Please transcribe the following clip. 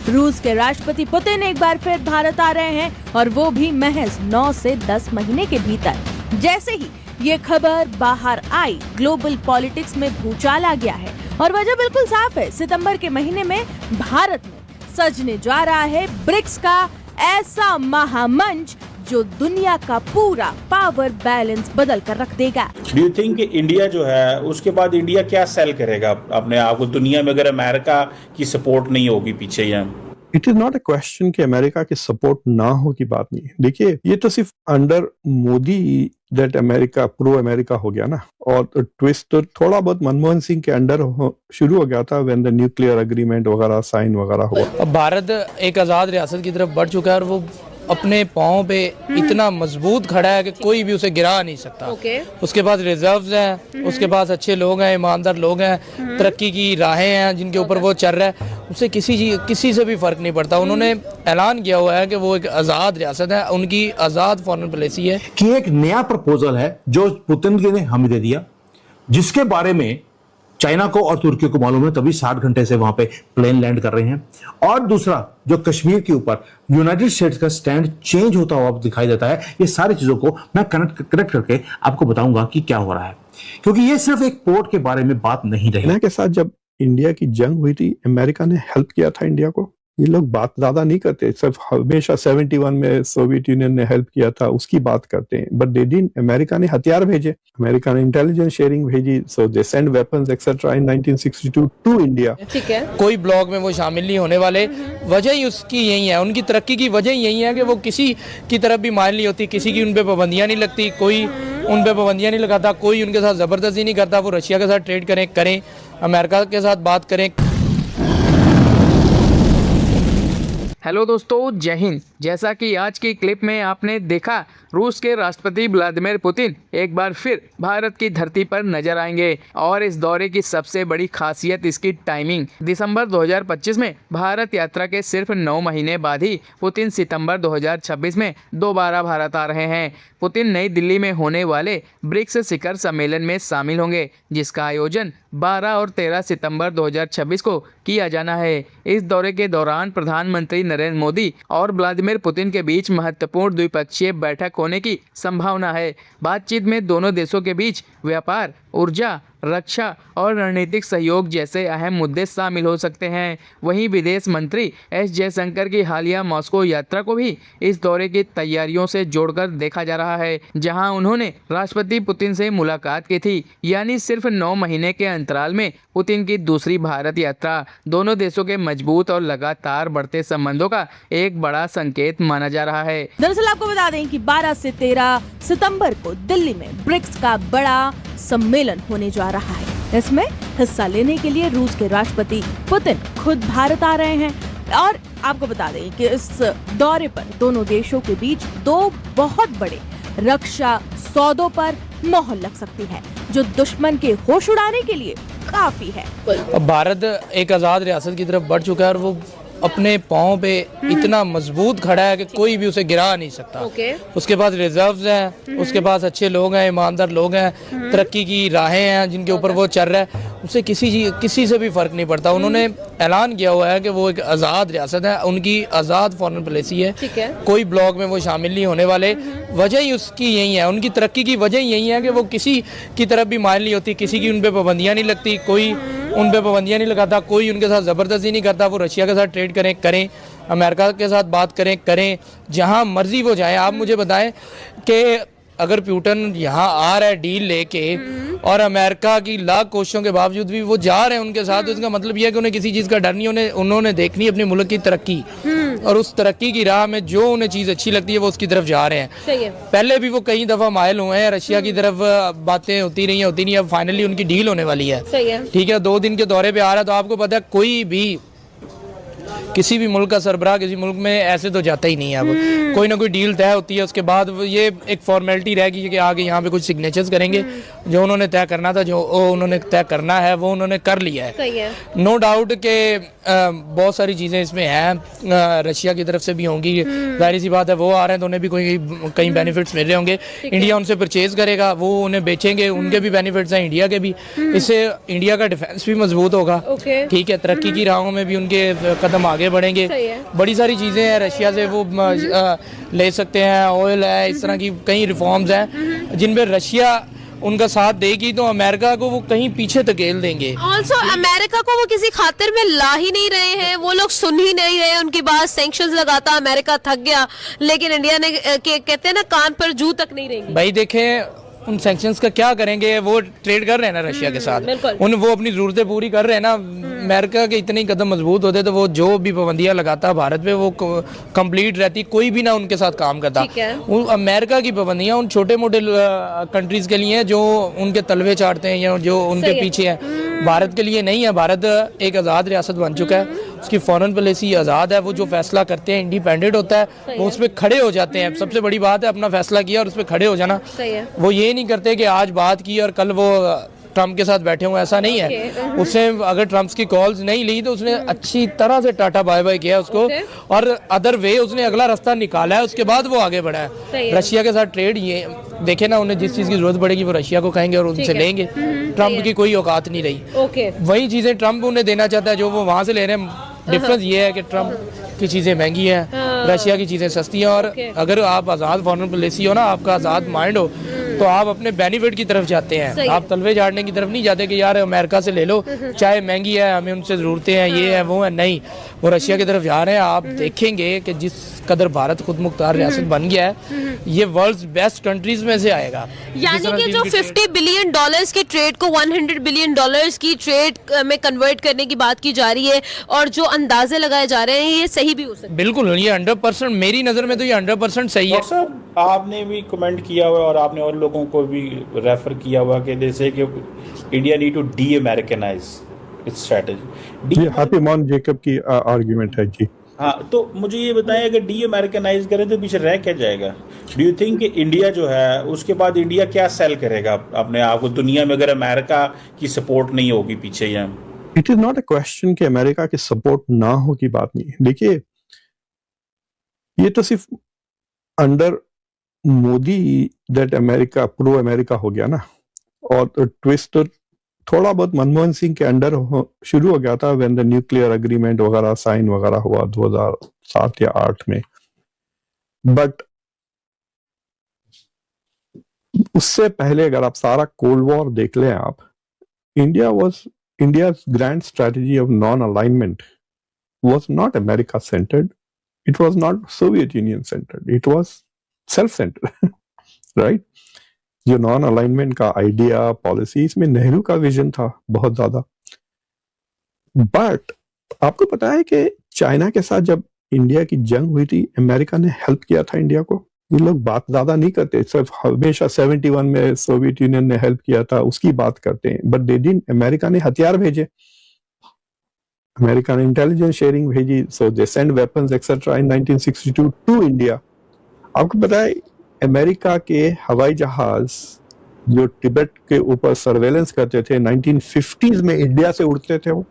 रूस के राष्ट्रपति पुतिन एक बार फिर भारत आ रहे हैं और वो भी महज 9 से 10 महीने के भीतर। जैसे ही ये खबर बाहर आई, ग्लोबल पॉलिटिक्स में भूचाल आ गया है और वजह बिल्कुल साफ है। सितंबर के महीने में भारत में सजने जा रहा है ब्रिक्स का ऐसा महामंच जो दुनिया का पूरा पावर बैलेंस बदल कर रख देगा। डू यू थिंक इंडिया जो है उसके बाद इंडिया क्या सेल करेगा अपने आप को दुनिया में, अगर अमेरिका की सपोर्ट नहीं होगी पीछे? या it is not a question कि अमेरिका की सपोर्ट ना हो की बात नहीं है। देखिए, ये तो सिर्फ under Modi that America pro America हो गया ना, और ट्विस्ट तो थोड़ा बहुत मनमोहन सिंह के अंडर शुरू हो गया था व्हेन द न्यूक्लियर एग्रीमेंट वगैरह साइन वगैरह हुआ। अब भारत एक आजाद रियासत की तरफ बढ़ चुका है और वो अपने पाँव पे इतना मजबूत खड़ा है कि कोई भी उसे गिरा नहीं सकता। उसके पास रिजर्व्स हैं, उसके पास अच्छे लोग हैं, ईमानदार लोग हैं, तरक्की की राहें हैं जिनके ऊपर वो चल रहा है। उससे किसी से भी फर्क नहीं पड़ता। उन्होंने ऐलान किया हुआ है कि वो एक आज़ाद रियासत है, उनकी आज़ाद फॉरेन पॉलिसी है कि एक नया प्रपोजल है जो पुतिन ने हमें दे दिया, जिसके बारे में चाइना को और तुर्की को मालूम है, तभी 60 घंटे से वहां पे प्लेन लैंड कर रहे हैं। और दूसरा, जो कश्मीर के ऊपर यूनाइटेड स्टेट्स का स्टैंड चेंज होता हुआ दिखाई देता है। ये सारी चीजों को मैं कनेक्ट करके आपको बताऊंगा कि क्या हो रहा है, क्योंकि ये सिर्फ एक पोर्ट के बारे में बात नहीं रही। चाइना के साथ जब इंडिया की जंग हुई थी, अमेरिका ने हेल्प किया था इंडिया को। ये लोग बात ज्यादा नहीं करते, सिर्फ हमेशा 71 में सोवियत यूनियन ने हेल्प किया था उसकी बात करते हैं, बट दे डिडंट। अमेरिका ने हथियार भेजे, अमेरिका ने इंटेलिजेंस शेयरिंग भेजी, so they send weapons etcetera in 1962 to India. ठीक है, कोई ब्लॉक में वो शामिल नहीं होने वाले। वजह ही उसकी यही है, उनकी तरक्की की वजह यही है कि वो किसी की तरफ भी माइल नहीं होती, किसी की उन पे पाबंदियां नहीं लगती, कोई उन पे पाबंदियां नहीं लगाता, कोई उनके साथ जबरदस्ती नहीं करता। वो रशिया के साथ ट्रेड करें, अमेरिका के साथ बात करें। हेलो दोस्तों, जय हिंद। जैसा कि आज की क्लिप में आपने देखा, रूस के राष्ट्रपति व्लादिमीर पुतिन एक बार फिर भारत की धरती पर नजर आएंगे और इस दौरे की सबसे बड़ी खासियत इसकी टाइमिंग। दिसंबर 2025 में भारत यात्रा के सिर्फ 9 महीने बाद ही पुतिन सितंबर 2026 में दोबारा भारत आ रहे हैं। पुतिन नई दिल्ली में होने वाले ब्रिक्स शिखर सम्मेलन में शामिल होंगे, जिसका आयोजन 12 और 13 सितंबर 2026 को किया जाना है। इस दौरे के दौरान प्रधानमंत्री नरेंद्र मोदी और व्लादिमीर पुतिन के बीच महत्वपूर्ण द्विपक्षीय बैठक होने की संभावना है। बातचीत में दोनों देशों के बीच व्यापार, ऊर्जा, रक्षा और रणनीतिक सहयोग जैसे अहम मुद्दे शामिल हो सकते हैं। वहीं विदेश मंत्री एस जयशंकर की हालिया मॉस्को यात्रा को भी इस दौरे की तैयारियों से जोड़कर देखा जा रहा है, जहां उन्होंने राष्ट्रपति पुतिन से मुलाकात की थी। यानी सिर्फ 9 महीने के अंतराल में पुतिन की दूसरी भारत यात्रा दोनों देशों के मजबूत और लगातार बढ़ते संबंधों का एक बड़ा संकेत माना जा रहा है। दरअसल आपको बता दें कि 12 से 13 सितंबर को दिल्ली में ब्रिक्स का बड़ा सम्मेलन होने जा रहा है। इसमें हिस्सा लेने के लिए रूस के राष्ट्रपति पुतिन खुद भारत आ रहे हैं और आपको बता दें कि इस दौरे पर दोनों देशों के बीच 2 बहुत बड़े रक्षा सौदों पर मोहर लग सकती है, जो दुश्मन के होश उड़ाने के लिए काफी है। अब भारत एक आजाद रियासत की तरफ बढ़ चुका है और वो अपने पाँव पे इतना मजबूत खड़ा है कि कोई भी उसे गिरा नहीं सकता। उसके पास रिजर्व्स हैं, उसके पास अच्छे लोग हैं, ईमानदार लोग हैं, तरक्की की राहें हैं जिनके ऊपर वो चल रहा है। उससे किसी से भी फर्क नहीं पड़ता। उन्होंने ऐलान किया हुआ है कि वो एक आज़ाद रियासत है, उनकी आज़ाद फॉरेन पॉलिसी है। कोई ब्लॉक में वो शामिल नहीं होने वाले। वजह ही उसकी यही है, उनकी तरक्की की वजह यही है कि वो किसी की तरफ भी माइल नहीं होती, किसी की उन पे पाबंदियां नहीं लगती, कोई उन पे पाबंदियां नहीं लगाता, कोई उनके साथ ज़बरदस्ती नहीं करता। वो रशिया के साथ ट्रेड करें, अमेरिका के साथ बात करें, जहां मर्जी वो जाएं। आप मुझे बताएं कि अगर पुतिन यहाँ आ रहा है डील लेके और अमेरिका की लाख कोशिशों के बावजूद भी वो जा रहे हैं उनके साथ, तो इसका मतलब यह है कि उन्हें किसी चीज़ का डर नहीं। उन्होंने देखनी अपने मुल्क की तरक्की और उस तरक्की की राह में जो उन्हें चीज़ अच्छी लगती है वो उसकी तरफ जा रहे हैं। पहले भी वो कई दफ़ा माइल हुए हैं, रशिया की तरफ बातें होती नहीं। अब फाइनली उनकी डील होने वाली है। ठीक है, 2 दिन के दौरे पे आ रहा है, तो आपको पता है कोई भी किसी भी मुल्क का सरबराह किसी मुल्क में ऐसे तो जाता ही नहीं है। अब कोई ना कोई डील तय होती है, उसके बाद ये एक फॉर्मेलिटी रहेगी कि आगे यहाँ पे कुछ सिग्नेचर्स करेंगे। जो उन्होंने तय करना था, जो उन्होंने तय करना है, वो उन्होंने कर लिया है। नो डाउट के बहुत सारी चीज़ें इसमें हैं, रशिया की तरफ से भी होंगी। जाहिर सी बात है, वो आ रहे हैं तो उन्हें भी कई बेनिफिट्स मिल रहे होंगे। इंडिया उनसे परचेज करेगा, वो उन्हें बेचेंगे, उनके भी बेनिफिट्स हैं, इंडिया के भी। इससे इंडिया का डिफेंस भी मजबूत होगा। ठीक है, तरक्की की राहों में भी उनके कदम आगे बढ़ेंगे। बड़ी सारी चीज़ें हैं, रशिया से वो ले सकते हैं, ऑयल है, इस तरह की कई रिफॉर्म्स हैं जिनमें रशिया उनका साथ देगी तो अमेरिका को वो कहीं पीछे धकेल देंगे। ऑल्सो अमेरिका को वो किसी खातिर में ला ही नहीं रहे हैं, वो लोग सुन ही नहीं रहे, उनकी बात सैंक्शंस लगाता अमेरिका थक गया, लेकिन इंडिया ने कहते हैं ना कान पर जू तक नहीं रहेंगी। भाई देखें उन सैंक्शंस का क्या करेंगे, वो ट्रेड कर रहे हैं ना रशिया के साथ, वो अपनी जरूरतें पूरी कर रहे हैं ना। अमेरिका के इतने कदम मजबूत होते तो वो जो भी पाबंदियां लगाता भारत पे वो कंप्लीट रहती, कोई भी ना उनके साथ काम करता। अमेरिका की पाबंदियां उन छोटे मोटे कंट्रीज के लिए हैं जो उनके तलवे चाटते हैं या जो उनके पीछे हैं, भारत के लिए नहीं है। भारत एक आज़ाद रियासत बन चुका है, उसकी फॉरेन पॉलिसी आज़ाद है, वो जो फैसला करते हैं इंडिपेंडेंट होता है, वो उस पर खड़े हो जाते हैं। सबसे बड़ी बात है अपना फैसला किया और उस पर खड़े हो जाना। वो ये नहीं करते कि आज बात की और कल वो ट्रम्प के साथ बैठे हुए, ऐसा नहीं है। उसने अगर ट्रम्प की कॉल्स नहीं ली तो उसने अच्छी तरह से टाटा बाय बाय किया उसको, और अदर वे उसने अगला रास्ता निकाला है, उसके बाद वो आगे बढ़ा है। रशिया के साथ ट्रेड ये देखे ना, उन्हें जिस चीज़ की जरूरत पड़ेगी वो रशिया को कहेंगे और उनसे लेंगे। ट्रम्प की कोई औकात नहीं रही, वही चीज़ें ट्रम्प उन्हें देना चाहता है जो वो वहाँ से ले रहे हैं। डिफरेंस ये है कि ट्रम्प की चीज़ें महंगी हैं, रशिया की चीज़ें सस्ती हैं। और अगर आप आज़ाद फॉरेन पॉलिसी हो ना, आपका आज़ाद माइंड हो, तो आप अपने बेनिफिट की तरफ जाते हैं, आप तलवे झाड़ने की तरफ नहीं जाते कि यार अमेरिका से ले लो, चाहे महंगी है, हमें उनसे ज़रूरतें हैं, ये है वो है। नहीं, वो रशिया की तरफ जा रहे हैं। आप देखेंगे कि जिस कदर भारत खुद मुख्तार रियासत बन गया है, ये वर्ल्ड बेस्ट कंट्रीज में से आएगा। यानी कि जो $50 बिलियन के ट्रेड को $100 बिलियन की ट्रेड में कन्वर्ट करने की बात की जा रही है, और जो अंदाजे लगाए जा रहे हैं ये सही भी हो सकता है। बिल्कुल, ये 100% मेरी नज़र में तो ये 100% सही है। सर आपने भी कमेंट किया हुआ और आपने और लोगों को भी रेफर किया हुआ कि जैसे कि India need to de Americanise its strategy. ये हैप्पी मॉन जेकब की आर्गुमेंट है जी। हाँ, तो मुझे ये बताएं अगर डी अमेरिकनाइज करें तो पीछे रह क्या जाएगा? डू यू थिंक कि इंडिया जो है उसके बाद इंडिया क्या सेल करेगा अपने आप को दुनिया में अगर अमेरिका की सपोर्ट नहीं होगी पीछे? यहाँ it is not a question कि अमेरिका की सपोर्ट ना हो की बात नहीं है। देखिए, ये तो सिर्फ under Modi that America pro America हो गया ना, और ट्विस्ट थोड़ा बहुत मनमोहन सिंह के अंडर शुरू हो गया था व्हेन द न्यूक्लियर एग्रीमेंट वगैरह साइन वगैरह हुआ 2007 या 2008 में। बट उससे पहले अगर आप सारा कोल्ड वॉर देख लें आप, India's grand strategy of non-alignment was not America centered. It was not Soviet Union centered. It was self-centered, right? जो नॉन अलाइनमेंट का आइडिया पॉलिसी, इसमें नेहरू का विजन था बहुत ज्यादा। बट आपको पता है कि चाइना के साथ जब इंडिया की जंग हुई थी, अमेरिका ने हेल्प किया था इंडिया को। ये लोग बात ज्यादा नहीं करते, सिर्फ हमेशा 71 में सोवियत यूनियन ने हेल्प किया था उसकी बात करते हैं। बट दे डिडंट, अमेरिका ने हथियार भेजे, अमेरिका ने इंटेलिजेंस शेयरिंग भेजी, so they send weapons etcetera in 1962 to India. आपको पता है अमेरिका के हवाई जहाज जो तिब्बत के ऊपर सर्वेलेंस करते थे 1950s में इंडिया से उड़ते थे वो।